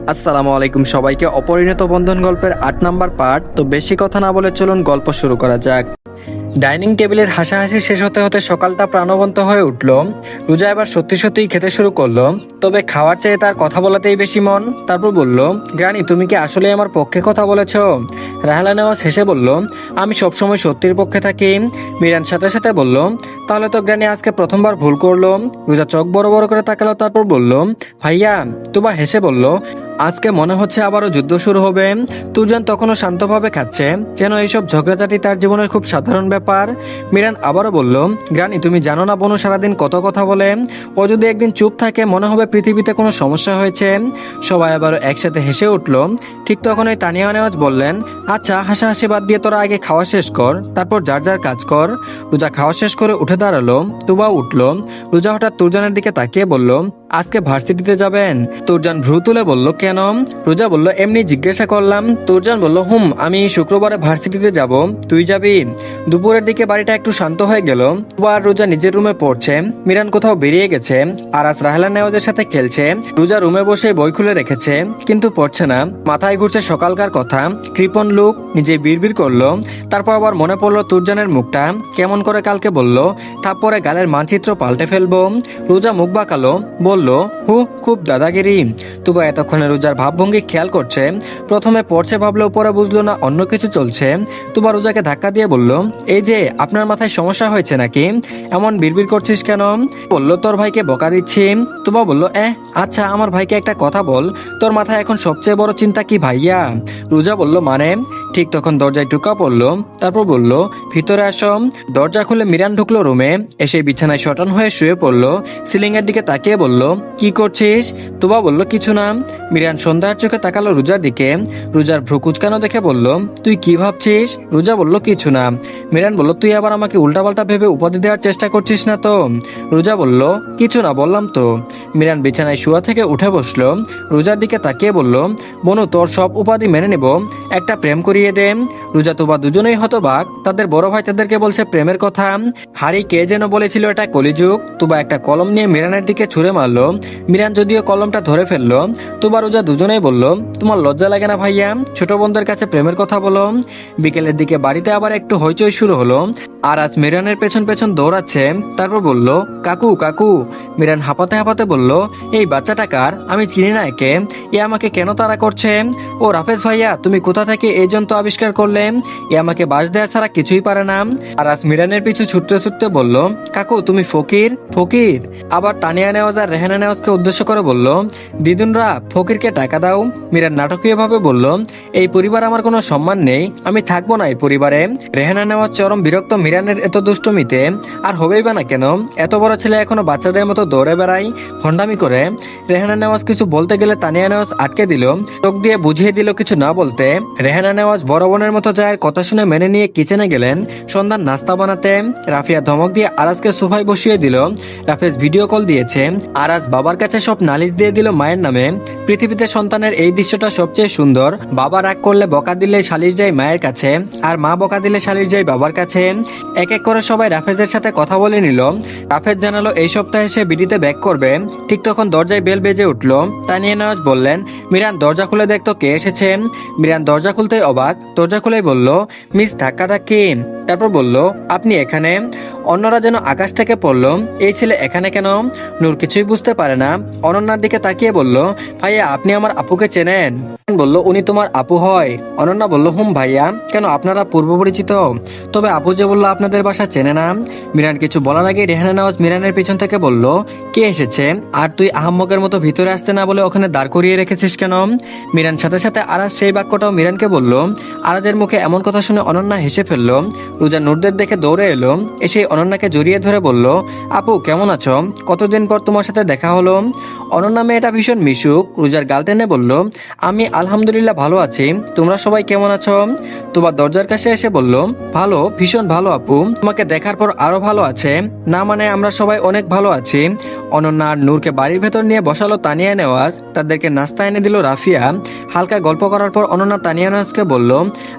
আসসালামু আলাইকুম সবাইকে। অপরিণত বন্ধন গল্পের ৮ নাম্বার পার্ট। তো বেশি কথা না বলে চলুন গল্প শুরু করা যাক। ডাইনিং টেবিলের হাসাহাসি শেষ হতে হতে সকালটা প্রাণবন্ত হয়ে উঠল। রোজা এবার সত্যি সত্যিই খেতে শুরু করলো, তবে খাওয়ার চেয়ে তার কথা বলাতেই বেশি মন। তারপর বলল, গ্রানি তুমি কি আসলে আমার পক্ষে কথা বলেছ? রাহেলা নেওয়াজ হেসে বলল, আমি সবসময় সত্যির পক্ষে থাকি। মিরান সাথে সাথে বলল, তাহলে তো গ্রানি আজকে প্রথমবার ভুল করলো। রোজা চোখ বড় বড় করে তাকালো, তারপর বলল, ভাইয়া। তুবা হেসে বলল, আজকে মনে হচ্ছে আবারও যুদ্ধ শুরু হবে। তুরজান তখনও শান্তভাবে খাচ্ছে, যেন এইসব ঝগড়াঝাটি তার জীবনের খুব সাধারণ ব্যাপার। মিরান আবারও বলল, গ্রানি তুমি জানো না বনু সারাদিন কত কথা বলে, ও যদি একদিন চুপ থাকে মনে হবে পৃথিবীতে কোনো সমস্যা হয়েছে। সবাই আবারও একসাথে হেসে উঠল। ঠিক তখন ওই তানিয়া নেওয়াজ বললেন, আচ্ছা হাসাহাসি বাদ দিয়ে তোরা আগে খাওয়া শেষ কর, তারপর যার যার কাজ কর। রোজা খাওয়া শেষ করে উঠে দাঁড়ালো, তুবাও উঠল। রোজা হঠাৎ তুরজানের দিকে তাকিয়ে বলল, আজকে ভার্সিটিতে যাবেন? তুরজান ভ্রু তুলে বলল, কেন? রোজা বলল, এমনি জিজ্ঞাসা করলাম। তুরজান বলল, আমি শুক্রবারে ভার্সিটিতে যাব, তুই যাবি? দুপুরের দিকে বাড়িটা একটু শান্ত হয়ে গেল। আর রোজা নিজের রুমে পড়ছে, মিরান কোথাও বেরিয়ে গেছে, আর আজ রাহেলা নেওয়াজের সাথে খেলছে। রোজা রুমে বসে বই খুলে রেখেছে, কিন্তু পড়ছে না। মাথায় ঘুরছে সকালকার কথা, কৃপণ লুক, নিজে বিড়বিড় করলো। তারপর আবার মনে পড়লো তুরজানের মুখটা কেমন করে কালকে বলল থাপ্পড়ে গালের মানচিত্র পাল্টে ফেলবো। রোজা মুখ বাঁকালো, বলল, খুব দাদাগিরি। তুবা এতক্ষণে রোজার ভাবভঙ্গি খেয়াল করছে। প্রথমে পড়ছে ভাবলেও পরে বুঝলো না অন্য কিছু চলছে। তুবা রোজাকে ধাক্কা দিয়ে বলল, এই যে আপনার মাথায় সমস্যা হয়েছে নাকি? এমন বিড়বিড় করছিস কেন? বলল, তোর ভাইকে বকা দিচ্ছি। তুবা বলল, আচ্ছা আমার ভাইকে একটা কথা বল, তোর মাথায় এখন সবচেয়ে বড় চিন্তা কি ভাইয়া? রোজা বলল, মানে? ঠিক তখন দরজায় ঢুকা পড়লো, তারপর বলল, ভিতরে আসো। দরজা খুলে মিরান ঢুকলো রুমে, এসে বিছানায় শটান হয়ে শুয়ে পড়লো। সিলিং এর দিকে তাকিয়ে বলল, কি করছিস? তুবা বলল, কিছু না। মিরান সন্ধ্যার চোখে তাকালো রোজার দিকে। রোজার ভ্রু কুচকানো দেখে বলল, তুই কি ভাবছিস? রোজা বলল, কিছু না। মিরান বলল, তুই আবার আমাকে উল্টাপাল্টা ভেবে উপাধি দেওয়ার চেষ্টা করছিস না তো? রোজা বলল, কিছু না বললাম তো। মিরান বিছানায় শুয়া থেকে উঠে বসলো, রোজার দিকে তাকিয়ে বলল, বনু তোর সব উপাধি মেনে নেব, একটা প্রেম করিয়ে দে। রোজা তুবা দুজনেই হতবাক, তাদের বড় ভাই তাদেরকে বলছে প্রেমের কথা। হারি কে যেন বলেছিল এটা কলিযুগ। তুবা একটা কলম নিয়ে মিরানের দিকে ছুঁড়ে মারলো। মিরান যদিও কলমটা ধরে ফেললো। তুবা রোজা দুজনেই বলল, তোমার লজ্জা লাগে না ভাইয়া, ছোট বোনদের কাছে প্রেমের কথা বলো? বিকেলের দিকে বাড়িতে আবার একটু হইচই শুরু হলো। আর আজ মিরানের পেছন পেছন দৌড়াচ্ছে। তারপর বলল, কাকু কাকু। মিরান হাঁপাতে হাঁপাতে বলল, এই বাচ্চাটা কার? আমি চিনি না একে, এ আমাকে কেন তাড়া করছে? ও রাফেজ ভাইয়া, তুমি কোথা থেকে এই যন্ত্র আবিষ্কার করলে? এ আমাকে বাস দেয়া ছাড়া কিছুই পারে না। আর আজ মিরানের পিছু ছুটতে ছুটতে বলল, কাকু তুমি ফকির ফকির। আবার তানিয়া নেওয়াজ আর রেহানা নেওয়াজকে উদ্দেশ্য করে বলল, দিদুনরা ফকিরকে টাকা দাও। মিরান নাটকীয় ভাবে বলল, এই পরিবার আমার কোনো সম্মান নেই, আমি থাকবো না এই পরিবারে। রেহানা নেওয়াজ চরম বিরক্ত মিরানের এত দুষ্টমিতে। আর হবেই বা না কেন, এত বড় ছেলে এখনো বাচ্চাদের মতো দৌড়ে বেড়াই, ভণ্ডামি করে। রেহানা নেওয়াজ কিছু বলতে গেলে তানিয়া নেওয়াজ আটকে দিল, চোখ দিয়ে বুঝিয়ে দিল কিছু না বলতে। রেহানা নেওয়াজ বড় বোনের মতো যায় কথা শুনে মেনে নিয়ে কিচেনে গেলেন সন্ধ্যার নাস্তা বানাতে। রাফিয়া ধমক দিয়ে আরাজকে সোফায় বসিয়ে দিল। রাফেজ ভিডিও কল দিয়েছে। আরাজ বাবার কাছে সব নালিশ দিয়ে দিল মায়ের নামে। পৃথিবীতে সন্তানের এই দৃশ্যটা সবচেয়ে সুন্দর। বাবা রাগ করলে বকা দিলে সালিশ যায় মায়ের কাছে, আর মা বকা দিলে সালিশ যায় বাবার কাছে। এক এক করে সবাই রাফেজের সাথে কথা বলে নিল। রাফেজ জানালো এই সপ্তাহে সে বিডিতে ব্যাক করবে। ঠিক তখন দরজায় বেল বেজে উঠলো। তানিয়া নেওয়াজ বললেন, মিরান দরজা খুলে দেখতো কে এসেছেন। মিরান দরজা খুলতেই অবাক, দরজা খুলেই বলল, মিস ধাক্কাধাক্কি। তারপর বলল, আপনি এখানে? অন্যরা যেন আকাশ থেকে পড়ল, এই ছেলে এখানে কেন? নূর কিছুই বুঝতে পারে না। অনন্যার দিকে তাকিয়ে বলল, ভাইয়া আপনি আমার আপুকে চেনেন? বলল, উনি তোমার আপু হয়? অনন্যা বলল, ভাইয়া। কেন আপনারা পূর্ব পরিচিত? তবে আপু যে বললো আপনাদের বাসা চেনে না। মিরান কিছু বলার আগে রেহানা নেওয়াজ মিরানের পিছন থেকে বলল, কে এসেছে? আর তুই আহাম্মকের মতো ভিতরে আসতে না বলে ওখানে দাঁড় করিয়ে রেখেছিস কেন? মিরান সাথে সাথে আরাজ সেই বাক্যটাও মিরানকে বলল। আরাজের মুখে এমন কথা শুনে অনন্যা হেসে ফেলল। রোজা নূরদের দেখে দৌড়ে এলো, এসে অনন্যাকে জড়িয়ে ধরে বলল, আপু কেমন আছো? কতদিন পর তোমার সাথে দেখা হলো। অনন্যা মেয়েটা ভীষণ মিশুক, রোজার গাল টেনে বলল, আমি আলহামদুলিল্লাহ ভালো আছি, তোমরা সবাই কেমন আছো? তোমার দরজার কাছে এসে বলল, ভালো, ভীষণ ভালো আপু, তোমাকে দেখার পর আরো ভালো আছে। না মানে আমরা সবাই অনেক ভালো আছি। অনন্যা আর নূরকে বাড়ির ভেতর নিয়ে বসালো তানিয়া নেওয়াজ, তাদেরকে নাস্তা এনে দিল রাফিয়া। হালকা গল্প করার পর অনন্যা তানিয়া নেওয়াজকে বলল,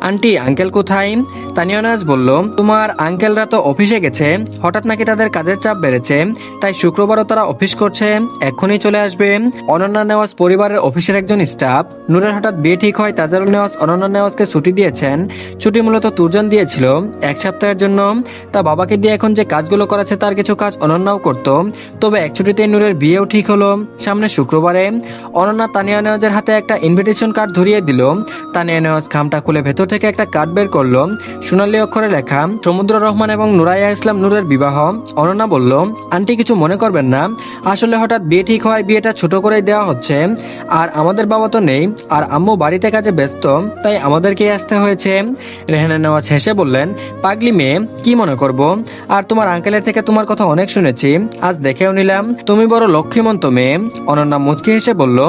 আন্টি আঙ্কেল কোথায়? তানিয়া নেওয়াজ বলল, তোমার আঙ্কেলরা তো অফিসে গেছে, হঠাৎ নাকি তাদের কাজের চাপ বেড়েছে, তাই শুক্রবারও তারা অফিস করছে, এক্ষুনি চলে আসবে। অনন্যা নেওয়াজ পরিবারের অফিসের একজন স্টাফ। নূরের হঠাৎ বিয়ে ঠিক হয়, তাজারুল নেওয়াজ অনন্যা নেওয়াজকে ছুটি দিয়েছেন। ছুটি মূলত তুরজান দিয়েছিল 1 সপ্তাহের জন্য। তা বাবাকে দিয়ে এখন যে কাজগুলো করাচ্ছে তার কিছু কাজ অনন্যাও করত। তবে এক ছুটিতে নূরের বিয়েও ঠিক হলো সামনে শুক্রবারে। অনন্যা তানিয়া নেওয়াজের হাতে একটা ইনভিটেশন কার্ড ধরিয়ে দিল। তানিয়া নেওয়াজ খামটা খুলে ভেতর থেকে একটা কার্ড বের করলো, সোনালী অক্ষরে লেখা সমুদ্র রহমান এবং নুরাইয়া ইসলাম নূরের বিবাহ। অনন্যা বলল, আন্টি কিছু মনে করবেন না, আসলে হঠাৎ বিয়ে ঠিক হয়, বিয়েটা ছোট করেই দেওয়া হচ্ছে। আর আমাদের বাবা তো নেই, আর আম্মু বাড়িতে কাজে ব্যস্ত, তাই আমাদেরকেই আসতে হয়েছে। রেহানা নেওয়াজ হেসে বললেন, পাগলি মেয়ে, কি মনে করব? আর তোমার আঙ্কেলের থেকে তোমার কথা অনেক শুনেছি, আজ দেখেও নিলাম, তুমি বড় লক্ষ্মীমন্ত মেয়ে। অনন্যা মুচকি হেসে বলল,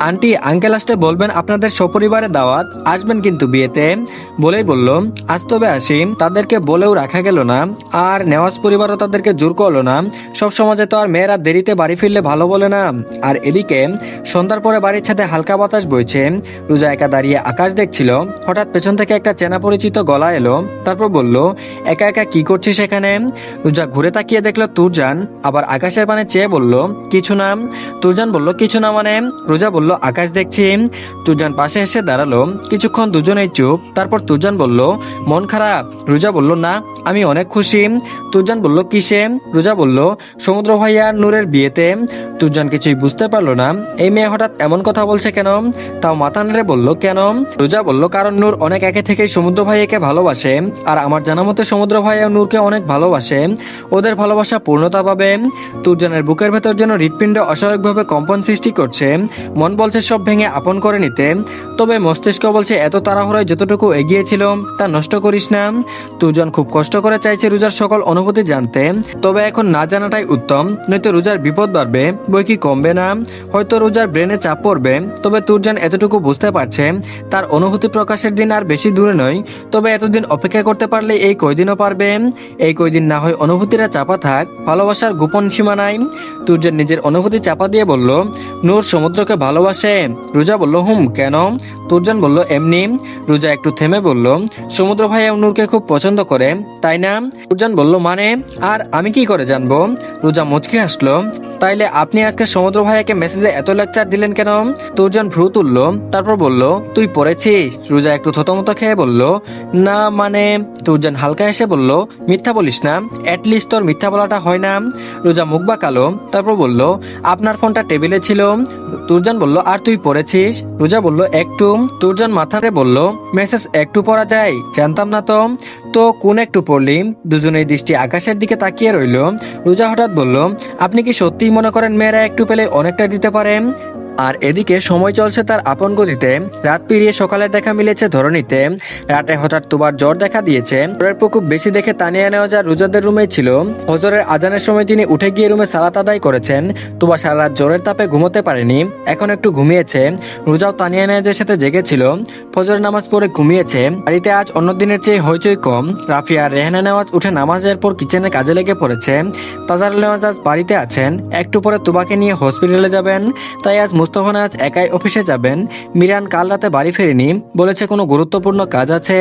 আন্টি আঙ্কেল আসতে বলবেন আপনাদের সপরিবারে দাওয়াত, আসবেন কিন্তু বিয়েতে। বলেই বলল, আজ তবে আসি। তাদেরকে বলেও রাখা গেল না, আর নেওয়াজ পরিবারও তাদেরকে জোর করলো না। সব সমাজে তো আর মেয়েরা দেরিতে বাড়ি ফিরলে ভালো বলে না। আর এদিকে সন্ধ্যার পরে বাড়ির ছাদে হালকা বাতাস বইছে। রোজা একা দাঁড়িয়ে আকাশ দেখছিল। হঠাৎ পেছন থেকে একটা চেনা পরিচিত গলা এলো। তারপর বলল, একা একা কি করছিস সেখানে? রোজা ঘুরে তাকিয়ে দেখলো তুরজান, আবার আকাশের পানে চেয়ে বলল, কিছু না। তুরজান বলল, কিছু না মানে? রোজা বলল, আকাশ দেখছি। তুরজান পাশে এসে দাঁড়ালো। কিছুক্ষণ দুজনেই চুপ। তারপর তুরজান বলল, মন খারাপ? রোজা বলল, না, আমি অনেক খুশি। তুরজান বলল, কিসে? রোজা বলল, সমুদ্র ভাইয়া নূরের বিয়েতে। তুরজান কিছুই বুঝতে পারলো না, এই মেয়ে হঠাৎ এমন কথা বলছে কেন? তাও মাথা নেড়ে বলল, কেন? রোজা বলল, কারণ নূর অনেক আগে থেকেই সমুদ্র ভাইয়াকে ভালোবাসে, আর আমার জানা মতে সমুদ্র ভাইয়া নূরকে অনেক ভালোবাসে। ওদের ভালোবাসা পূর্ণতা পাবে। তুরজানের বুকের ভেতর যেন হৃৎপিণ্ড অস্বাভাবিকভাবে কম্পন সৃষ্টি করছে। মন বলছে সব ভেঙে আপন করে নিতে, তবে মস্তিষ্ক বলছে এত তাড়াহুড়োয় যতটুকু এগিয়েছিল তা নষ্ট করিস না। তুরজান খুব কষ্ট করে চাইছে রোজার সকল অনুভূতি জানতে, তবে এখন না জানাটাই উত্তম, নয়তো রোজার বিপদ বাড়বে, বই কি কমবে না। হয়তো রোজার ব্রেনে চাপ পড়বে, তবে তুরজান এতটুকু বুঝতে পারছে তার অনুভূতি প্রকাশের দিন আর বেশি দূরে নয়। তবে এতদিন অপেক্ষা করতে পারলে এই কয়দিনও পারবে। এই কয়দিন না হয় অনুভূতিরা চাপা থাক, ভালোবাসার গোপন সীমা নাই। তুরজান নিজের অনুভূতি চাপা দিয়ে বলল, নূর সমুদ্রকে ভালোবাসে? রোজা বলল, কেন? তুরজান বলল, এমনি। রোজা একটু থেমে বলল, সমুদ্র ভাই নূরকে খুব পছন্দ করে, তাই না? তুরজান বলল, মানে? আর আমি কি করে জানবো? রোজা মুচকি হাসলো, তাইলে আপনি আজকে সমুদ্র ভাইয়াকে মেসেজে এত লেকচার দিলেন কেন? তুরজান ভ্রু তুললো, তারপর বলল, তুই পড়েছিস? রোজা একটু থতমত খেয়ে বলল, না মানে। তুরজান হালকা এসে বলল, মিথ্যা বলিস না, অ্যাটলিস্ট তোর মিথ্যা বলাটা হয় না। রোজা মুখ বাঁকালো, তারপর বলল, আপনার ফোনটা টেবিলে ছিল। তুরজান বলল, আর তুই পড়েছিস? রোজা বলল, একটু। তুরজান মাথারে বলল, মেসেজ একটু পড়া যায়? জানতাম না তো। তো কোন একটু পড়লি? দুজনেই দৃষ্টি আকাশের দিকে তাকিয়ে রইল। রোজা হঠাৎ বলল, আপনি কি সত্যিই মনে করেন মেয়েরা একটু পেলে অনেকটা দিতে পারে? আর এদিকে সময় চলছে তার আপন গতিতে। রাত পেরিয়ে সকালের দেখা মিলেছে ধরণীতে। রাতে হঠাৎ তুবার জ্বর দেখা দিয়েছে। জ্বরের প্রকোপ বেশি দেখে তানিয়া নেওয়া যা রোজাদের রুমে ছিল। ফজরের আজানের সময় তিনি উঠে গিয়ে রুমে সালাত আদায় করেছেন। তুবা সারা রাত জ্বরের তাপে ঘুমোতে পারেনি, এখন একটু ঘুমিয়েছে। রোজাও তানিয়া নেওয়াজের সাথে জেগেছিল, ফজরের নামাজ পড়ে ঘুমিয়েছে। বাড়িতে আজ অন্য দিনের চেয়ে হইচই কম। রাফিয়া আর রেহানা নেওয়াজ উঠে নামাজের পর কিচেনে কাজে লেগে পড়েছে। তাজারুল নেওয়াজ আজ বাড়িতে আছেন, একটু পরে তুবাকে নিয়ে হসপিটালে যাবেন, তাই আজ মুস্তফা আজ একাই অফিসে যাবেন। মিরান কাল রাতে বাড়ি ফেরেনি, বলেছে কোনো গুরুত্বপূর্ণ কাজ আছে,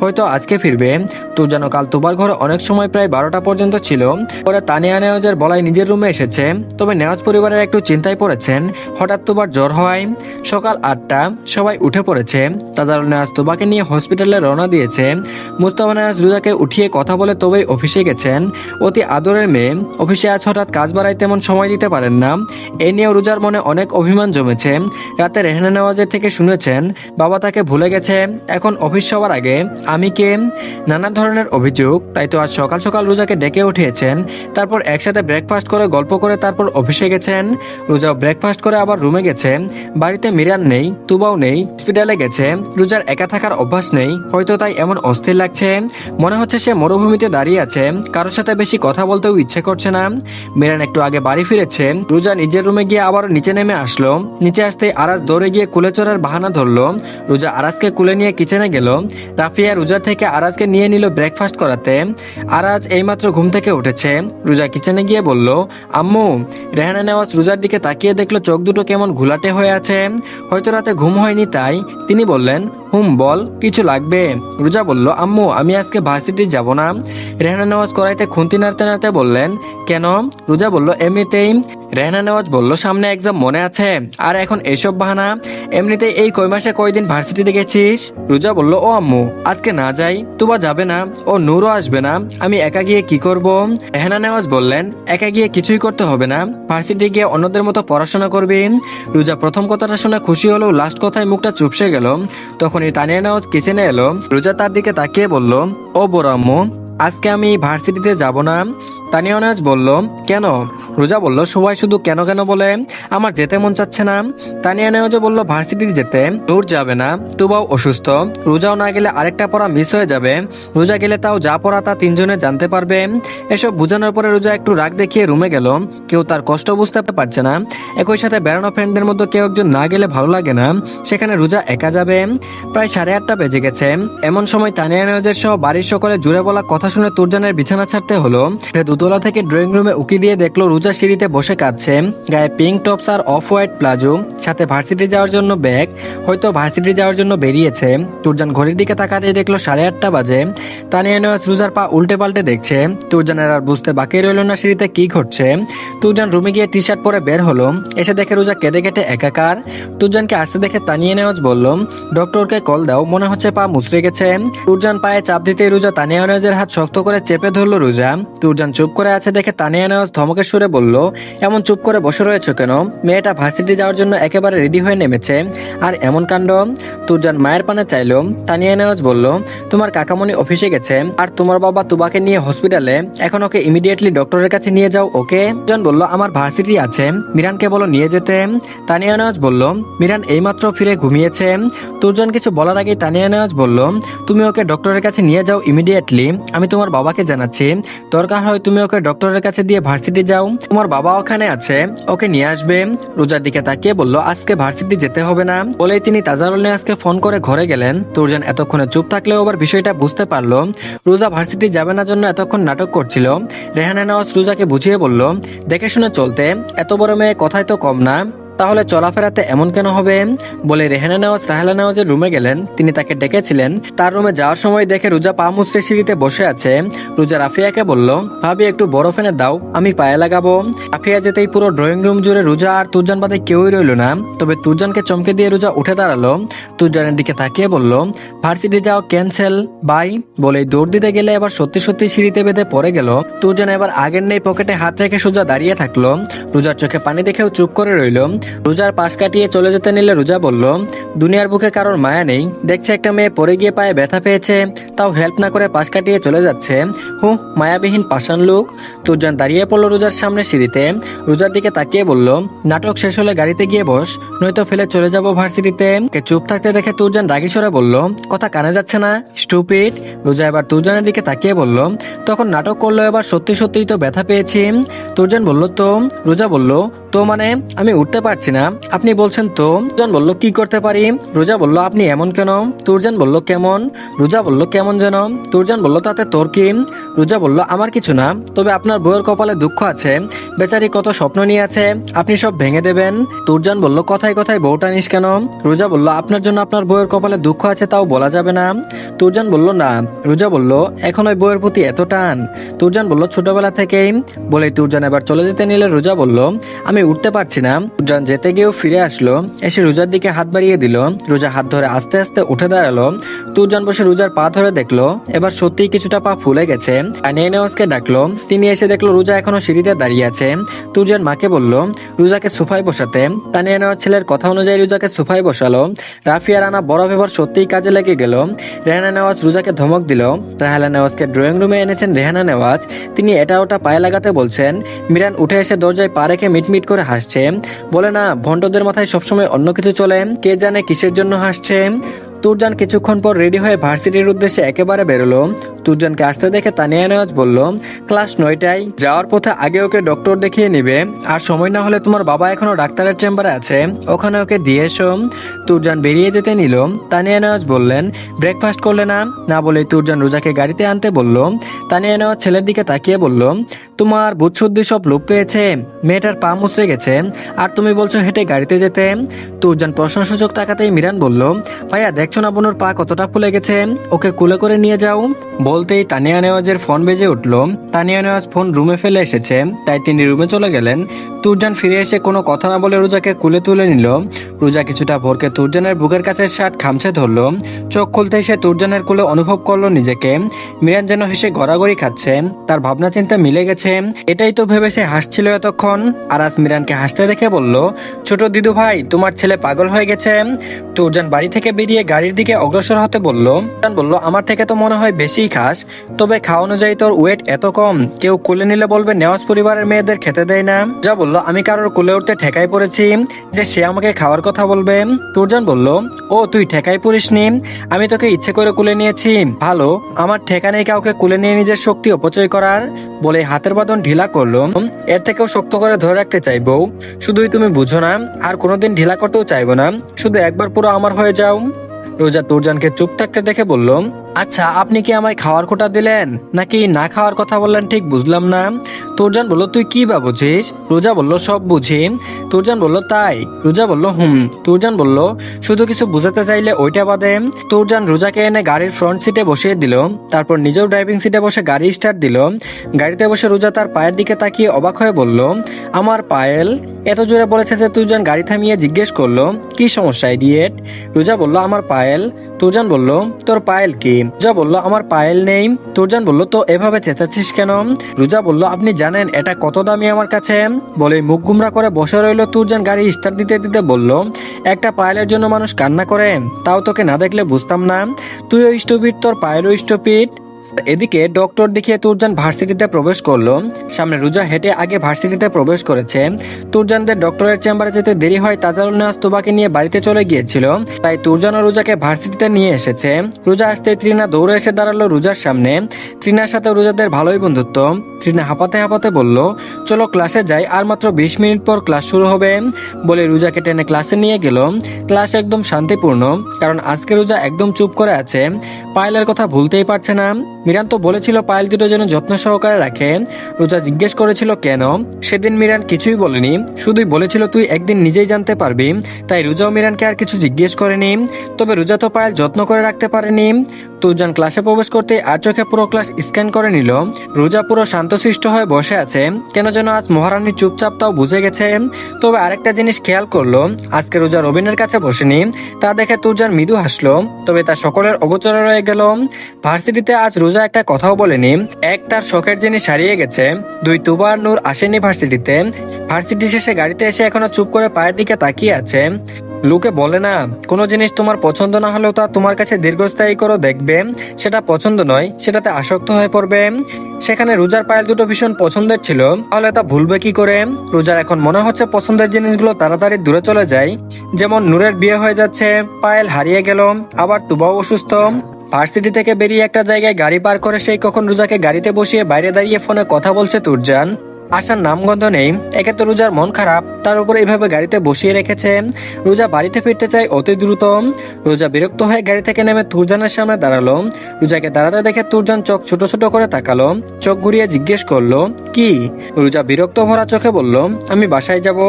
হয়তো আজকে ফিরবে। তুরজানও কাল তুবার ঘরে অনেক সময় প্রায় 12টা পর্যন্ত ছিল। পরে তানিয়া নেওয়াজের বলায় নিজের রুমে এসেছে। তবে নেওয়াজ পরিবারের একটু চিন্তায় পড়েছেন, হঠাৎ তুবার জ্বর হওয়ায়। সকাল 8টা, সবাই উঠে পড়েছে। তাজারুল নেওয়াজ তুবাকে নিয়ে হসপিটালে রওনা দিয়েছে। মুস্তফা নেওয়াজ রোজাকে উঠিয়ে কথা বলে তবেই অফিসে গেছেন। অতি আদরের মেয়ে, অফিসে আজ হঠাৎ কাজ বাড়ায় তেমন সময় দিতে পারেন না। এ নিয়েও রোজার মনে অনেক অভিমান জমেছে। রাতে রেহানা নেওয়াজের থেকে শুনেছেন বাবা তাকে ভুলে গেছে, এখন অফিস সবার আগে আমি কে, নানা ধরনের অভিযোগ। তাই তো আজ সকাল সকাল রোজাকে ডেকে উঠিয়েছেন। তারপর একসাথে ব্রেকফাস্ট করে গল্প করে তারপর অফিসে গেছেন। রোজাও ব্রেকফাস্ট করে আবার রুমে গেছে। বাড়িতে মিরান নেই, তুবাও নেই, হসপিটালে গেছে। রোজার একা থাকার অভ্যাস নেই, হয়তো তাই এমন অস্থির লাগছে। মনে হচ্ছে সে মরুভূমিতে দাঁড়িয়ে আছে, কারোর সাথে বেশি কথা বলতেও ইচ্ছে করছে না। মিরান একটু আগে বাড়ি ফিরেছে। রোজা নিজের রুমে গিয়ে আবারও নিচে নেমে আসলো। নিচে আসতেই আরাজ দৌড়ে গিয়ে কুলে চড়ার বাহানা ধরলো। রোজা আরাজকে কুলে নিয়ে কিচেনে গেল। রাফিয়া রোজার থেকে আরাজকে নিয়ে নিল ব্রেকফাস্ট করাতে। আরাজ এইমাত্র ঘুম থেকে উঠেছে। রোজা কিচেনে গিয়ে বলল, আম্মু। রেহানা নেওয়াজ রোজার দিকে তাকিয়ে দেখলো চোখ দুটো কেমন ঘোলাটে হয়ে আছে, হয়তো রাতে ঘুম হয়নি তাই। তিনি বললেন, বল, কিছু লাগবে? রোজা বলল, আম্মু আমি আজকে ভার্সিটি যাব না। রেহানা নেওয়াজ কড়াইতে খুন্তি নাড়তে নাড়তে বললেন, কেন? রোজা বলল, এমনিতেই। রেহানা নেওয়াজ বলল, সামনে এক্সাম মনে আছে, আর এখন এসব বাহানা? এমনিতেই এই কয় মাসে কয়দিন ভার্সিটিতে গেছিস? রোজা বলল, ও আম্মু আজকে না যাই? তুবা যাবে না? ও নূরও আসবে না? আমি একা গিয়ে কি করব? রেহানা নেওয়াজ বললেন, একা গিয়ে কিছুই করতে হবে না, ভার্সিটি গিয়ে অন্যদের মতো পড়াশোনা করবি। রোজা প্রথম কথাটা শুনে খুশি হলেও লাস্ট কথায় মুখটা চুপসে গেল। তখনই তানিয়া নেওয়াজ কিচেনে এলো। রোজা তার দিকে তাকিয়ে বলল, ও বড় আম্মু, আজকে আমি ভার্সিটিতে যাব না। তানিয়া নেওয়াজ বলল, কেন? রোজা বলল, সবাই শুধু কেন কেন বলে, আমার যেতে মন চাচ্ছে না। তানিয়া নেওয়াজ বলল, ভার্সিটি যেতে নূর যাবে না, তুবাও অসুস্থ, রোজাও না গেলে আরেকটা পড়া মিস হয়ে যাবে, রোজা গেলে তাও যা পড়া তা তিনজনে জানতে পারবে। এসব বোঝানোর পরে রোজা একটু রাগ দেখিয়ে রুমে গেল। কেউ তার কষ্ট বুঝতে পারছে না। একই সাথে বেড়ানো ফ্রেন্ডদের মধ্যে কেউ একজন না গেলে ভালো লাগে না, সেখানে রোজা একা যাবে। প্রায় 8:30 বেজে গেছে। এমন সময় তানিয়া নেওয়াজের সহ বাড়ির সকলে জুড়ে বলা কথা শুনে তুরজানের বিছানা ছাড়তে হলো। দোতলা থেকে ড্রয়িং রুমে উকি দিয়ে দেখলো রোজা সিঁড়িতে বসে কাঁদছে, গায়ে পিঙ্ক টপস আর অফ হোয়াইট প্লাজো, সাথে ভার্সিটি যাওয়ার জন্য ব্যাগ, হয়তো ভার্সিটি যাওয়ার জন্য বেরিয়েছে। তুরজান ঘড়ির দিকে তাকাতেই দেখলো 8:30 বাজে। তানিয়া নেওয়াজ রোজার পা উল্টে পাল্টে দেখছে। তুরজানের আর বুঝতে বাকি রইল না সিঁড়িতে কি ঘটছে। তুরজান রুমে গিয়ে টি শার্ট পরে বের হলো। এসে দেখে রোজা কেঁদে কেটে একাকার। তুরজানকে আসতে দেখে তানিয়া নেওয়াজ বলল, ডক্টরকে কল দাও, মনে হচ্ছে পা মুচড়ে গেছে। তুরজান পায়ে চাপ দিতেই রোজা তানিয়া নেওয়াজের হাত শক্ত করে চেপে ধরলো রোজা। তুরজান চুপ করে আছে দেখে তানিয়া নেওয়াজ ধমকের সুরে বলল, এমন চুপ করে বসে রয়েছে কেন? মেয়েটা ভার্সিটি যাওয়ার জন্য একেবারে রেডি হয়ে নেমেছে, আর এমন কাণ্ড! তুরজান মায়ের পানে চাইলো। তানিয়া নেওয়াজ বলল, তোমার কাকামণি অফিসে গেছে, আর তোমার বাবা তুবাকে নিয়ে হসপিটালে, এখন ওকে ইমিডিয়েটলি ডক্টরের কাছে নিয়ে যাও। ওকে। তুরজান বলল, আমার ভার্সিটি আছে, মিরানকে বলো নিয়ে যেতে। তানিয়া নেওয়াজ বলল, মিরান এইমাত্র ফিরে ঘুমিয়েছে। তুরজান কিছু বলার আগেই তানিয়া নেওয়াজ বলল, তুমি ওকে ডক্টরের কাছে নিয়ে যাও ইমিডিয়েটলি, আমি তোমার বাবাকে জানাচ্ছি, দরকার হয় তুমি ওকে ডক্টরের কাছে দিয়ে ভার্সিটি যাও, তোমার বাবা ওখানে আছে, ওকে নিয়ে আসবে। রোজার দিকে তাকিয়ে বলল, আজকে ভার্সিটি যেতে হবে না। বলেই তিনি তাজারুল আজকে ফোন করে ঘরে গেলেন। তুরজান এতক্ষণে চুপ থাকলেও আবার বিষয়টা বুঝতে পারলো। রোজা ভার্সিটি যাবে না জন্য এতক্ষণ নাটক করছিল। রেহানা নেওয়াজ রোজাকে বুঝিয়ে বলল, দেখে শুনে চলতে, এত বড় মেয়ে কথাই তো কম না, তাহলে চলাফেরাতে এমন কেন হবে? বলে রেহানা নেওয়াজ রাহেলা নেওয়াজের রুমে গেলেন। তিনি তাকে ডেকেছিলেন। তার রুমে যাওয়ার সময় দেখে রোজা পা মুছড়ে সিঁড়িতে বসে আছে। রোজা রাফিয়াকে বলল, ভাবি একটু বরফ এনে দাও, আমি পায়ে লাগাবো। রাফিয়া যেতেই পুরো ড্রয়িং রুম জুড়ে রোজা আর তুরজান বাদে কেউই রইল না। তবে তুরজানকে চমকে দিয়ে রোজা উঠে দাঁড়ালো। তুরজানের দিকে তাকিয়ে বলল, ভার্সিটি যাও ক্যান্সেল বাই। বলেই দৌড় দিতে গেলে এবার সত্যি সত্যি সিঁড়িতে বেঁধে পড়ে গেল। তুরজান এবার আগের নেই পকেটে হাত রেখে সোজা দাঁড়িয়ে থাকলো। রোজার চোখে পানি দেখেও চুপ করে রইল। রোজার পাশ কাটিয়ে চলে যেতে নিলে রোজা বলল, দুনিয়ার বুকে কারোর মায়া নেই, দেখছে একটা মেয়ে পড়ে গিয়ে পায়ে ব্যথা পেয়েছে, তাও হেল্প না করে পাশ কাটিয়ে চলে যাচ্ছে। মায়াবিহীন পাষাণ লোক। তুরজান দাঁড়িয়ে পড়লো রোজার সামনে সিঁড়িতে। রোজার দিকে তাকিয়ে বলল, নাটক শেষ হলে গাড়িতে গিয়ে বস, নয়তো ফেলে চলে যাব ভার্সিটিতে। চুপ থাকতে দেখে তুরজান রাগী স্বরে বলল, কথা কানে যাচ্ছে না স্টুপিড। রোজা এবার তুরজানের দিকে তাকিয়ে বলল, তখন নাটক করলো, এবার সত্যি সত্যিই তো ব্যথা পেয়েছি। তুরজান বলল, তো? রোজা বলল, তো মানে আমি উঠতে পারছি না, আপনি বলছেন তো? তুরজান বলল, কি করতে পারি? রোজা বলল, আপনি এমন কেন? তুরজান বলল, কেমন? রোজা বলল, কেমন যেন? তুরজান বলল, তাতে তোর কি? রোজা বলল, আমার কিছু না, তবে আপনার বউয়ের কপালে দুঃখ আছে, বেচারি কত স্বপ্ন নিয়ে আছে, আপনি সব ভেঙে দেবেন। তুরজান বলল, কথায় কথায় বউটা নিস কেন? রোজা বলল, আপনার জন্য আপনার বউয়ের কপালে দুঃখ আছে তাও বলা যাবে না। তুরজান বলল, না। রোজা বলল, এখন ওই বউয়ের প্রতি এত টান? তুরজান বলল, ছোটবেলা থেকেই। বলে তুরজান এবার চলে যেতে নিলে রোজা বলল, আমি উঠতে পারছি না। তুরজান যেতে গিয়েও ফিরে আসলো, এসে রোজার দিকে হাত বাড়িয়ে দিল। রোজা হাত ধরে আস্তে আস্তে উঠে দাঁড়ালো। তুরজান বসে রোজার পা ধরে দেখলো এবার সত্যিই কিছুটা পা ফুলে গেছে। তানিয়া নেওয়াজকে ডাকলো। তিনি এসে দেখলো রোজা এখনো সিঁড়িতে দাঁড়িয়ে আছে। তুরজান মাকে বলল রোজাকে সোফায় বসাতে। তানিয়া নেওয়াজ ছেলের কথা অনুযায়ী রোজাকে সোফায় বসালো। রাফিয়া রানা বড় এবার সত্যিই কাজে লেগে গেল। রেহানা নেওয়াজ রোজাকে ধমক দিল। রাহেলা নেওয়াজকে ড্রয়িং রুমে এনেছেন রেহানা নেওয়াজ। তিনি এটা ওটা পায়ে লাগাতে বলছেন। মিরান উঠে এসে দরজায় পা রেখে মিটমিট করে হাসছে। বলে না, ভন্ডদের মাথায় সবসময় অন্য কিছু চলে, কে জানে কিসের জন্য হাসছে। তুরজান কিছুক্ষণ পর রেডি হয়ে ভার্সিটির উদ্দেশ্যে একেবারে বেরোলো। তুরজানকে আসতে দেখে তানিয়া নেওয়াজ বলল, ক্লাস 9টায় যাওয়ার পথে আগে ওকে ডক্টর দেখিয়ে নিবে, আর সময় না হলে তোমার বাবা এখনো ডাক্তারের চেম্বারে আছে, ওখানে ওকে দিয়ে এসো। তুরজান বেরিয়ে যেতে নিল। তানিয়া নেওয়াজ বললেন, ব্রেকফাস্ট করলে না? না বলেই তুরজান রোজাকে গাড়িতে আনতে বলল। তানিয়া নেওয়াজ ছেলের দিকে তাকিয়ে বলল, তোমার বুদ্ধশুদ্ধি সব লোপ পেয়েছে, মেয়েটার পা মুচড়ে গেছে আর তুমি বলছো হেঁটে গাড়িতে যেতে। তুরজান প্রশ্নসূচক তাকাতেই মিরান বলল, ভাইয়া দেখছো না বোনের পা কতটা ফুলে গেছে, ওকে কুলে করে নিয়ে যাও। বলতেই তানিয়া নেওয়াজের ফোন বেজে উঠল। তানিয়া নেওয়াজ ফোন রুমে ফেলে এসেছে, তাই তিনি রুমে চলে গেলেন। তুরজান ফিরে এসে কোনো কথা না বলে রোজাকে কুলে তুলে নিল। রোজা কিছুটা ভোরকে তুরজানের বুকের কাছে শার্ট খামচে ধরলো। চোখ খুলতেই সে তুরজানের কুলে অনুভব করলো নিজেকে। মিরান যেন হেসে গড়াগড়ি খাচ্ছে, তার ভাবনা চিন্তা মিলে গেছে। এটাই তো ভেবে সে হাসছিল এতক্ষণ, আর আজ মিরানকে হাসতে দেখে বলল, ছোট দিদু ভাই, তোমার ছেলে পাগল হয়ে গেছে। তুরজান বাড়ি থেকে বেরিয়ে গাড়ির দিকে অগ্রসর হতে বলল। বলল, আমার থেকে তো মনে হয় বেশিই খাস, তবে খাওয়া অনুযায়ী তোর ওয়েট এত কম, কেউ কোলে নিলে বলবে নেওয়াজ পরিবারের মেয়েদের খেতে দেয় না। যা বলল, আমি কারোর কোলে উঠতে ঠেকাই পড়েছি যে সে আমাকে খাওয়ার কথা বলবে। তুরজান বলল, ও তুই ঠেকাই পড়িসনি, আমি তোকে ইচ্ছে করে কোলে নিয়েছি। ভালো, আমার ঠেকা নেই কাউকে কোলে নিয়ে নিজের শক্তি অপচয় করার। বলে হাতের বাঁধন ঢিলা করলো। এর থেকেও শক্ত করে ধরে রাখতে চাইবো, শুধুই তুমি বুঝো না, আর কোনোদিন ঢিলা করতেও চাইবো না, শুধু একবার পুরো আমার হয়ে যাও। রোজা তুরজানকে চুপ থাকতে দেখে বলল, আচ্ছা আপনি কি আমায় খাওয়ার কোটা দিলেন নাকি না খাওয়ার কথা বললেন ঠিক বুঝলাম না। তুরজান বলল, তুই কি বা বুঝিস? রোজা বলল, সব বুঝি। তুরজান বলল, তাই? রোজা বলল, হুম। তুরজান বলল, শুধু কিছু বুঝাতে চাইলে ওইটা বাদে। তুরজান রোজাকে এনে গাড়ির ফ্রন্ট সিটে বসিয়ে দিল, তারপর নিজেও ড্রাইভিং সিটে বসে গাড়ি স্টার্ট দিল। গাড়িতে বসে রোজা তার পায়ের দিকে তাকিয়ে অবাক হয়ে বলল, আমার পায়েল? এত জোরে বলেছে যে তুরজান গাড়ি থামিয়ে জিজ্ঞেস করলো, কি সমস্যা ইডিয়েট? রোজা বলল, আমার পায়েল। তুরজান বলল, তোর পায়েল কি? রোজা বলল, আমার পায়েল নেই। তুরজান বলল, তো এভাবে চেঁচাচ্ছিস কেন? রোজা বলল, আপনি জানেন এটা কত দামি আমার কাছে? বলে মুখ গুমরা করে বসে রইল। তুরজান গাড়ি স্টার্ট দিতে দিতে বলল, একটা পায়েলের জন্য মানুষ কান্না করে, তাও তোকে না দেখলে বুঝতাম না। তুইও স্টুপিড, তোর পায়েলও স্টুপিড। এদিকে ডক্টর দেখিয়ে তুরজান ভার্সিটিতে প্রবেশ করলো। সামনে রোজা হেঁটে আগে ভার্সিটিতে প্রবেশ করেছে। তুরজানদের ডক্টরের চেম্বারে যেতে দেরি হয়, তাজারুল নেওয়াজ তোবাকে নিয়ে বাড়িতে চলে গিয়েছিল, তাই তুরজান ও রোজাকে ভার্সিটিতে নিয়ে এসেছে। রোজা আসতে তৃণা দৌড়ে এসে দাঁড়ালো রোজার সামনে। তৃণার সাথে রোজাদের ভালোই বন্ধুত্ব। তৃণা হাঁপাতে হাঁপাতে বলল, চলো ক্লাসে যাই, আর মাত্র 20 মিনিট পর ক্লাস শুরু হবে। বলে রোজাকে টেনে ক্লাসে নিয়ে গেল। ক্লাস একদম শান্তিপূর্ণ, কারণ আজকে রোজা একদম চুপ করে আছে, পায়েলের কথা ভুলতেই পারছে না। মিরান তো বলেছিল পায়েল দুটো যেন যত্ন সহকারে রাখে। রোজা জিজ্ঞেস করেছিল কেন, সেদিন মিরান কিছুই বলেনি, শুধুই বলেছিল তুই একদিন নিজেই জানতে পারবি। তাই রোজাও মিরানকে আর কিছু জিজ্ঞেস করেনি। তবে রোজা তো পায়েল যত্ন করে রাখতে পারেনি। তুরজান ক্লাসে প্রবেশ করতে আর চোখে পুরো ক্লাস স্ক্যান করে নিল। রোজা পুরো শান্তশিষ্ট হয়ে বসে আছে, কেন যেন আজ মহারানী চুপচাপ, তাও বুঝে গেছে। তবে আরেকটা জিনিস খেয়াল করলো, আজকে রোজা রবিনের কাছে বসেনি, তা দেখে তুরজান মৃদু হাসলো, তবে তা সকলের অগোচরে রয়ে গেল। ভার্সিটিতে আজ রোজা একটা কথাও বলেনি। এক, তার শখের জিনিস হারিয়ে গেছে। 2, তুবা আর নূর আসেনি ভার্সিটিতে। ভার্সিটি শেষে গাড়িতে এসে এখনো চুপ করে পায়ের দিকে তাকিয়ে আছে। লোকে বলে না, কোনো জিনিস তোমার পছন্দ না হলেও তা তোমার কাছে দীর্ঘস্থায়ী করে দেখবে, সেটা পছন্দ নয়, সেটাতে আসক্ত হয়ে পড়বে। সেখানে রোজার পায়েল দুটো ভীষণ পছন্দের ছিল, তাহলে তা ভুলবে কি করে? রোজার এখন মনে হচ্ছে পছন্দের জিনিসগুলো তাড়াতাড়ি দূরে চলে যায়। যেমন নূরের বিয়ে হয়ে যাচ্ছে, পায়েল হারিয়ে গেল, আবার তুবাও অসুস্থ। ভার্সিটি থেকে বেরিয়ে একটা জায়গায় গাড়ি পার করে সেই কখন রোজাকে গাড়িতে বসিয়ে বাইরে দাঁড়িয়ে ফোনে কথা বলছে তুরজান। আসার নামগন্ধ নেই। একে তো রোজার মন খারাপ, তার উপর এইভাবে গাড়িতে বসিয়ে রেখেছে। রোজা বাড়িতে ফিরতে চায় অতি দ্রুত। রোজা বিরক্ত হয়ে গাড়ি থেকে নেমে তুরজানের সামনে দাঁড়ালো। রোজাকে দাঁড়াতে দেখে তুরজান চোখ ছোট ছোট করে তাকালো, চোখ ঘুরিয়ে জিজ্ঞেস করলো, কি? রোজা বিরক্ত ভরা চোখে বলল, আমি বাসায় যাব।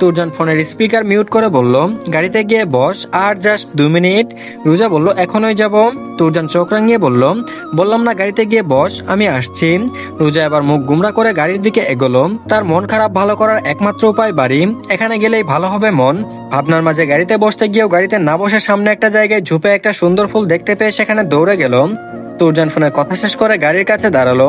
তুরজান ফোনের স্পিকার মিউট করে বলল, গাড়িতে গিয়ে বস, আর জাস্ট 2 মিনিট। রোজা বলল, এখনই যাব। তুরজান চোখ রাঙিয়ে বলল, বললাম না গাড়িতে গিয়ে বস, আমি আসছি। রোজা এবার মুখ গুমরা করে গাড়ির দিকে এগোলো। তার মন খারাপ ভালো করার একমাত্র উপায় বাড়ি, এখানে গেলেই ভালো হবে মন। ভাবনার মাঝে গাড়িতে বসতে গিয়েও গাড়িতে না বসে সামনে একটা জায়গায় ঝুপে একটা সুন্দর ফুল দেখতে পেয়ে সেখানে দৌড়ে গেল। তুরজান ফোনের কথা শেষ করে গাড়ির কাছে দাঁড়ালো,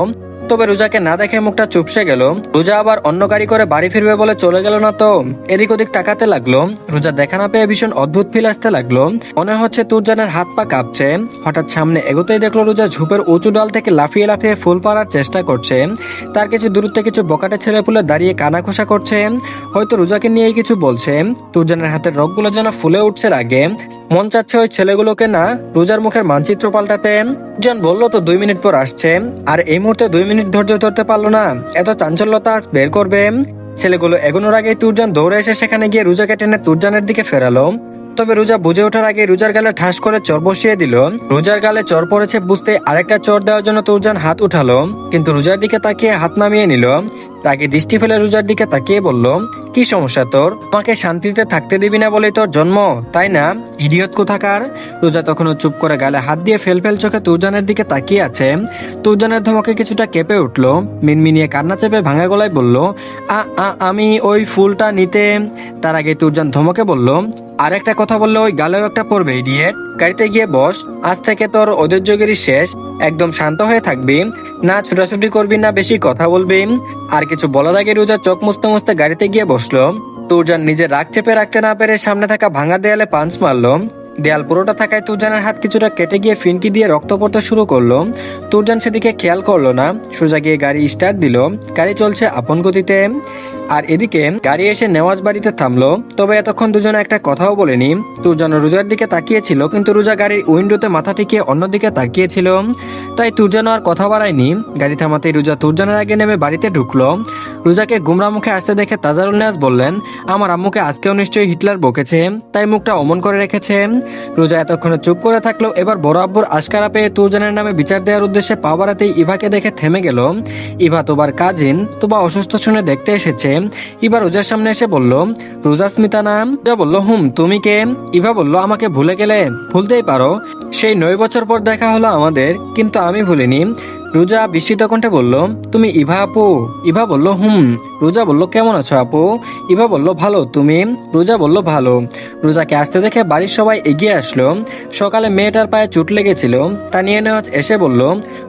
তবে রোজাকে না দেখে মুখটা চুপসে গেল। রোজা আবার অন্য গাড়ি করে বাড়ি ফিরবে বলে চলে গেল না তো? এদিক ওদিক তাকাতে লাগলো। রোজা দেখা না পেয়ে ভীষণ অদ্ভুত ফিল আসতে লাগলো, মনে হচ্ছে তুরজানের হাত পা কাঁপছে। হঠাৎ সামনে এগোতেই দেখলো রোজা ঝোপের উঁচু ডাল থেকে লাফিয়ে লাফিয়ে ফুল পাড়ার চেষ্টা করছে। তার কিছু দূরত্বে কিছু বকাটে ছেলেপুলে দাঁড়িয়ে কানাঘোষা করছে, হয়তো রোজাকে নিয়েই কিছু বলছে। তুরজানের হাতের রগগুলো যেন ফুলে উঠছে রাগে। মন চাচ্ছে ওই ছেলেগুলোকে না রোজার মুখের মানচিত্র পাল্টাতে। জন বলল তো 2 মিনিট পর আসছে, আর এই মুহূর্তে 2 মিনিট ধৈর্য ধরতে পারলো না, এত চাঞ্চল্যতা আজ বের করবে। ছেলেগুলো এগোনোর আগেই তুরজান দৌড়ে এসে সেখানে গিয়ে রোজাকে টেনে তুরজানের দিকে ফেরালো। তবে রোজা বুঝে ওঠার আগে রোজার গালে ঠাস করে চর বসিয়ে দিল। রোজার গালে চর পড়েছে বুঝতে আরেকটা চর দেওয়ার জন্য তুরজান হাত উঠালো, কিন্তু রোজার দিকে তাকিয়ে হাত নামিয়ে নিল। রাগে দৃষ্টি ফেলে রোজার দিকে তাকিয়ে বলল, কি সমস্যা তোর? তোমাকে শান্তিতে থাকতে দিবি না বলেই তোর জন্ম, তাই না? ইডিয়ত কোথাকার। রোজা তখনও চুপ করে গালে হাত দিয়ে ফেল ফেল চোখে তুরজানের দিকে তাকিয়ে আছে। তুরজানের ধমকে কিছুটা কেঁপে উঠলো, মিনমিনিয়ে কান্না চেপে ভাঙা গলায় বলল, আমি ওই ফুলটা নিতে। তার আগে তুরজান ধমকে বলল, আর একটা কথা বললে ওই গালেও একটা পড়বে ইডিয়েট। গাড়িতে গিয়ে বস, আজ থেকে তোর ঐতিহ্যগিরি শেষ। একদম শান্ত হয়ে থাকবি, না ছুটাছুটি করবি না বেশি কথা বলবি। আর কিছু বলার আগে রোজা চোখ মুছতে মুছতে গাড়িতে গিয়ে বসলো। তুরজান নিজের রাগ চেপে রাখতে না পেরে সামনে থাকা ভাঙা দেয়ালে পাঞ্চ মারলো। দেয়াল পুরোটা থাকায় তুরজানের হাত কিছুটা কেটে গিয়ে ফিনকি দিয়ে রক্ত পড়তে শুরু করলো। তুরজান সেদিকে খেয়াল করলো না, সোজা গিয়ে গাড়ি স্টার্ট দিল। গাড়ি চলছে আপন গতিতে। আর এদিকে গাড়ি এসে নেওয়াজ বাড়িতে থামলো। তবে এতক্ষণ দুজনে একটা কথাও বলেনি। তুরজান রোজার দিকে তাকিয়েছিল, কিন্তু রোজা গাড়ির উইন্ডোতে মাথা টিকিয়ে অন্যদিকে তাকিয়েছিল। তাই তুরজান আর কথা বাড়ায়নি। গাড়ি থামাতেই রোজা তুরজানের আগে নেমে বাড়িতে ঢুকলো। রোজাকে গুমরা মুখে আসতে দেখে তাজারুল নেয়াজ বললেন, আমার আম্মুকে আজকেও নিশ্চয়ই হিটলার বকেছে, তাই মুখটা অমন করে রেখেছে। রোজা এতক্ষণে চুপ করে থাকলো। এবার বড় আব্বুর আশকারা পেয়ে তুরজানের নামে বিচার দেওয়ার উদ্দেশ্যে পা বাড়াতেই ইভাকে দেখে থেমে গেল। ইভা তোবার কাজিন, তোবা অসুস্থ শুনে দেখতে এসেছে। ইভা রোজার সামনে এসে বলল, রোজা স্মিতা নাম। রোজা বলল, তুমি কে? ইভা বলল, আমাকে ভুলে গেলে? ভুলতেই পারো, সেই 9 বছর পর দেখা হলো আমাদের, কিন্তু আমি ভুলিনি। রোজা বিস্মিত কণ্ঠে বলল, তুমি ইভা আপু? ইভা বলল, রোজা বলল, কেমন আছো আপু? ইভা বলল, ভালো, তুমি? রোজা বলল, ভালো। রোজাকে আসতে দেখে বাড়ির সবাই এগিয়ে আসলো। সকালে মেয়েটার পায়ে চোট লেগেছিল, তা নিয়ে নেওয়াজ এসে বলল,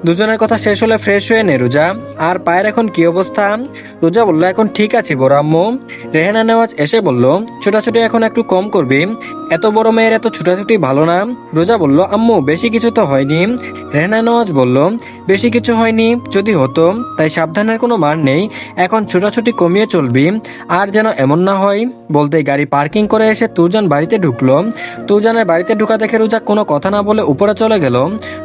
দুজনের কথা শেষ হলে ফ্রেশ হয়ে নে রোজা। আর পায়ের এখন কি অবস্থা? রোজা বলল, এখন ঠিক আছে বড় আম্মু। রেহানা নেওয়াজ এসে বলল, ছোটাছুটি এখন একটু কম করবি, এত বড় মেয়ের এত ছোটাছুটি ভালো না। রোজা বলল, আম্মু বেশি কিছু তো হয়নি। রেহানা নেওয়াজ বলল, বেশি কিছু হয়নি, যদি হতো, তাই সাবধানের কোনো মান নেই, এখন ছোটাছুটি কমিয়ে চলবি, আর যেন এমন না হয়। বলতেই গাড়ি পার্কিং করে এসে তুরজান বাড়িতে ঢুকলো। তুরজানের বাড়িতে ঢুকা দেখে রোজা কোনো কথা না বলে উপরে চলে গেল।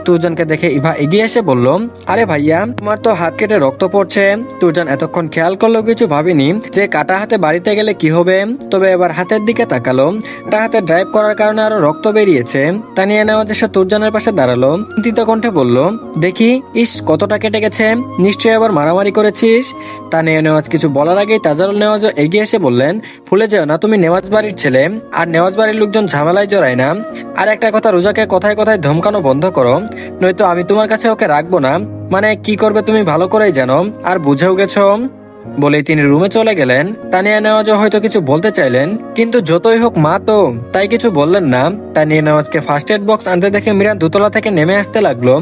তুরজানকে দেখে ইভা এগিয়ে এসে বলল, আরে ভাইয়া, তোমার তো হাত কেটে রক্ত পড়ছে। তুরজান এতক্ষণ খেয়াল করলো কিছু ভাবিনি যে কাটা হাতে বাড়িতে গেলে কি হবে। তবে এবার হাতের দিকে তাকালো, কাটা হাতে ড্রাইভ করার কারণে আরো রক্ত বেরিয়েছে। তা নিয়ে নেওয়া যে সে তুরজানের পাশে দাঁড়ালো, চিন্তিত কণ্ঠে বলল, দেখি, ইস কতটা কেটে গেছে, নিশ্চয়ই আবার মারামারি করেছিস। তা নিয়ে নেওয়াজ কিছু বলার আগেই তাজারুল নেওয়াজও এগিয়ে এসে বললেন, ভুলে যেও না তুমি নেওয়াজ বাড়ির ছেলে, আর নেওয়াজ বাড়ির লোকজন ঝামেলায় জড়ায় না। আর একটা কথা, রোজাকে কথায় কথায় ধমকানো বন্ধ করো, নয়তো আমি তোমার কাছে ওকে রাখবো না। মানে কি করবে তুমি ভালো করেই জানো, আর বুঝেও গেছো। বলেই তিনি রুমে চলে গেলেন। তানিয়া নেওয়াজও হয়তো কিছু বলতে চাইলেন, কিন্তু যতই হোক মা তো, তাই কিছু বললেন না। তানিয়া নেওয়াজকে ফার্স্ট এড বক্স আনতে দেখে মিরান দোতলা থেকে নেমে আসতে লাগলো।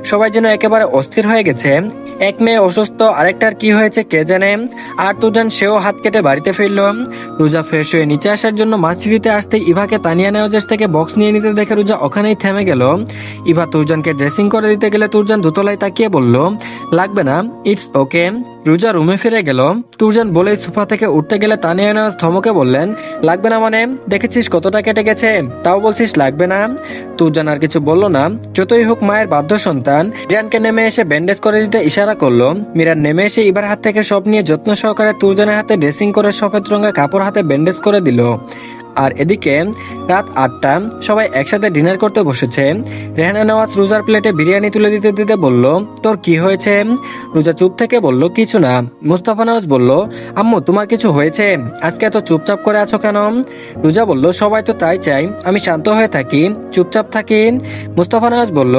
সবাই যেন একেবারে অস্থির হয়ে গেছে। এক মেয়ে অসুস্থ, আরেকটার কি হয়েছে কে জানে। আর তুরজান সেও হাত কেটে বাড়িতে ফিরল। রোজা ফ্রেশ হয়ে নিচে আসার জন্য মাছরিতে আসতে ইভাকে তানিয়া নেওয়াজের থেকে বক্স নিয়ে নিতে দেখে রোজা ওখানেই থেমে গেল। ইভা তুরজানকে ড্রেসিং করে দিতে গেলে তুরজান দোতলায় তাকিয়ে বলল, লাগবে না, ইটস ওকে। রোজা রুমে ফিরে গেল। তুরজান বলেই সোফা থেকে উঠতে গেলে তানিয়া নেওয়াজ ধমকে বললেন, লাগবে না মানে? দেখেছিস কতটা কেটে গেছে, তাও বলছিস লাগবে না? তুরজান আর কিছু বলল না। যতই হোক মায়ের বাধ্য সন্তান। মিরানকে নেমে এসে ব্যান্ডেজ করে দিতে ইশারা করলো। মিরান নেমে এসে ইভার হাত থেকে সব নিয়ে যত্ন সহকারে তুরজানের হাতে ড্রেসিং করে সফেদ রঙের কাপড় হাতে ব্যান্ডেজ করে দিল। আর এদিকে রাত 8টা, সবাই একসাথে ডিনার করতে বসেছে। রেহানা নেওয়াজ রোজার প্লেটে বিরিয়ানি তুলে দিতে দিতে বলল, তোর কি হয়েছে? রোজা চুপ থেকে বলল, কিছু না। মুস্তাফা নেওয়াজ বলল, আম্মু তোমার কিছু হয়েছে? আজকে এত চুপচাপ করে আছো কেন? রোজা বলল, সবাই তো তাই চাই, আমি শান্ত হয়ে থাকি, চুপচাপ থাকি। মুস্তাফা নেওয়াজ বলল,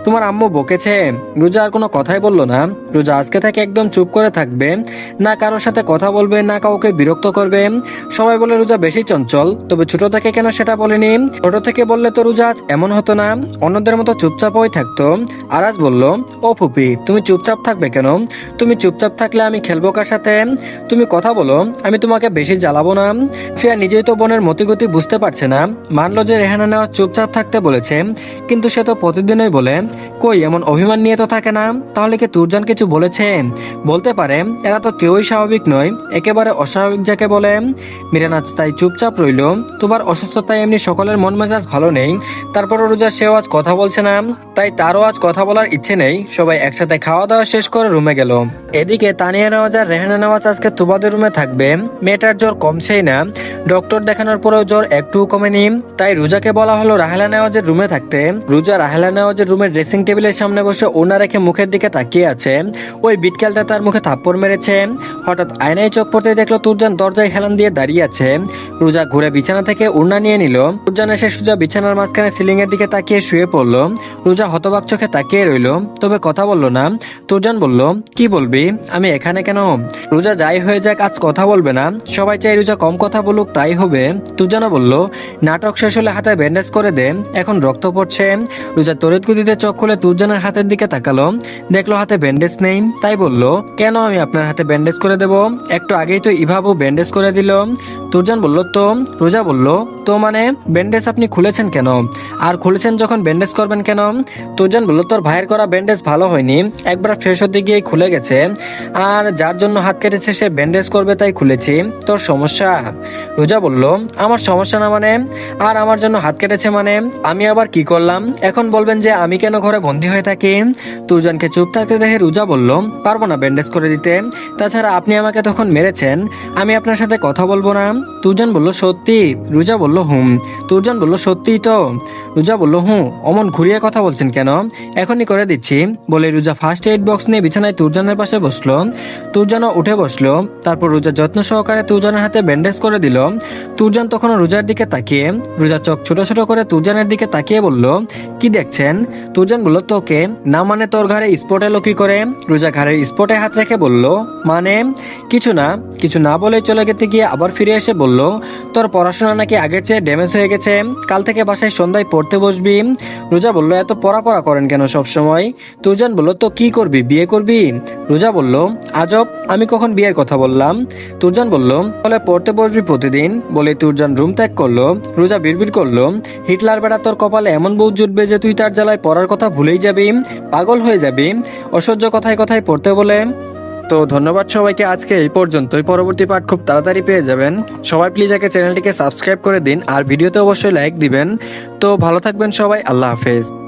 তোমার আম্মু বকেছে? রোজা আর কোনো কথাই বলল না। রোজা আজকে থেকে একদম চুপ করে থাকবে, না কারোর সাথে কথা বলবে, না কাউকে বিরক্ত করবে। সবাই বলে রোজা বেশি চঞ্চল, তবে ছোট থেকে কেন সেটা বলেনি? ছোট থেকে বললে তো রোজা আজ এমন হতো না, অন্যদের মতো চুপচাপ হয়ে থাকতো। আরাজ বলল, ও ফুপি, তুমি চুপচাপ থাকবে কেন? তুমি চুপচাপ থাকলে আমি খেলবো কার সাথে? তুমি কথা বলো, আমি তোমাকে বেশি জ্বালাবো না। ফিয়া নিজেই তো বোনের মতিগতি বুঝতে পারছে না। মানলো যে রেহানা নেওয়া চুপচাপ থাকতে বলেছে, কিন্তু সে তো প্রতিদিনই বলে। কই, এমন অভিমান নিয়ে তো থাকে না। তাহলে কি তুরজান কিছু বলেছে? বলতে পারে, এরা তো কেউই স্বাভাবিক নয়, একেবারে অস্বাভাবিক যাকে বলে। মিরান আজ তাই চুপচাপ রইল। তোমার অসুস্থতায় এমনি সকলের মন মেজাজ ভালো নেই, তারপরও রোজা সেও আজ কথা বলছে না, তাই তারও আজ কথা বলার ইচ্ছে নেই। সবাই একসাথে খাওয়া দাওয়া শেষ করে রুমে গেল। এদিকে তানিয়া নেওয়াজ আর রেহানা নেওয়াজ আজকে তুবাদের রুমে থাকবে। মেয়েটার জ্বর কমছেই না, ডক্টর দেখানোর পরেও জ্বর একটুও কমেনি, তাই রোজাকে বলা হলো রাহেলা নেওয়াজের রুমে থাকতে। রোজা রাহেলা নেওয়াজের রুমের ড্রেসিং টেবিলের সামনে বসে ওনা রেখে মুখের দিকে তাকিয়ে আছে। ওই বিটকেলটা তার মুখে থাপ্পড় মেরেছে। হঠাৎ আয়নায় চোখ পড়তে দেখলো তুরজান দরজায় হেলান দিয়ে দাঁড়িয়ে আছে। রোজা ঘুরে বিছানা থেকে ওড়না নিয়ে নিল। তুরজান এসে সোজা বিছানার মাঝখানে সিলিং এর দিকে তাকিয়ে শুয়ে পড়লো। রোজা হতবাক চোখে তাকিয়ে রইল, তবে কথা বলল না। তুরজান বলল, কি বলবি, আমি এখানে কেন? রোজা যাই হয়ে যাক আজ কথা বলবে না, সবাই চাই রোজা কম কথা বলুক তাই হবে। তুরজানও বলল, নাটক শেষ হলে হাতে ব্যান্ডেজ করে দে, এখন রক্ত পড়ছে। রোজা তড়িৎ গতিতে চোখ খুলে তুরজানের হাতের দিকে তাকালো, দেখলো হাতে ব্যান্ডেজ নেই, তাই বলল, কেন আমি আপনার হাতে ব্যান্ডেজ করে দেব? একটু আগেই তো ইভাবু ব্যান্ডেজ করে দিল। তুরজান বলল, তো? রোজা বলল, তো মানে ব্যান্ডেজ আপনি খুলেছেন কেন? আর খুলেছেন যখন ব্যান্ডেজ করবেন কেন? তুরজান বলল, তোর ভাইয়ের করা ব্যান্ডেজ ভালো হয়নি, একবার ফ্রেশ হতে গিয়ে খুলে গেছে, আর যার জন্য হাত কেটেছে সে ব্যান্ডেজ করবে তাই খুলেছি, তোর সমস্যা? রোজা বলল, আমার সমস্যা না মানে? আর আমার জন্য হাত কেটেছে মানে? আমি আবার কি করলাম? এখন বলবেন যে আমি কেন ঘরে বন্দী হয়ে থাকি? তুরজানকে চুপ থাকতে দেখে রোজা বলল, পারবো না ব্যান্ডেজ করে দিতে, তাছাড়া আপনি আমাকে তখন মেরেছেন, আমি আপনার সাথে কথা বলবো না। তুরজান বলল, সত্যি? রোজা বলল, হুম। তুরজান বলল, সত্যিই তো? রোজা বলল, হুম। অমন ঘুরিয়ে কথা বলছেন কেন? এখনই করে দিচ্ছি। বলে রোজা ফার্স্ট এইড বক্স নিয়ে বিছানায় তুরজানের পাশে বসলো। তুরজানও উঠে বসলো। তারপর রোজা যত্ন সহকারে তুরজানের হাতে ব্যান্ডেজ করে দিল। তুরজান তখনও রোজার দিকে তাকিয়ে। রোজা চোখ ছোট ছোট করে তুরজানের দিকে তাকিয়ে বলল, কি দেখছেন? তুরজান বলল, তোকে না মানে তোর ঘরে স্পট এলো কি করে? রোজা ঘরের স্পটে হাত রেখে বলল, মানে? কিছু না। কিছু না বলে চলে যেতে গিয়ে আবার ফিরে এসে বলল, তোর পড়াশোনা নাকি আগের চেয়ে ড্যামেজ হয়ে গেছে, কাল থেকে বাসায় সন্ধ্যায় পড়তে বসবি। রোজা বলল, এত পড়া করেন কেন সব সময়? তুরজান বলল, তো কি করবি, বিয়ে করবি? রোজা বলল, আজব, আমি কখন বিয়ের কথা বললাম? তুরজান বলল, তাহলে পড়তে বসবি প্রতিদিন। বলে তুরজান রুম ত্যাগ করলো। রোজা বিড়বিড় করলো, হিটলার বেটা তোর কপালে এমন বউ জুটবে যে তুই তার জ্বালায় পড়ার কথা ভুলেই যাবি, পাগল হয়ে যাবি, অসহ্য কথায় কথায় পড়তে বলে। তো ধন্যবাদ সবাইকে, আজকে এই পর্যন্তই। পরবর্তী পার্ট খুব তাড়াতাড়ি পেয়ে যাবেন। সবাই প্লিজ আগে চ্যানেলটিকে সাবস্ক্রাইব করে দিন আর ভিডিওতে অবশ্যই লাইক দিবেন। তো ভালো থাকবেন সবাই, আল্লাহ হাফেজ।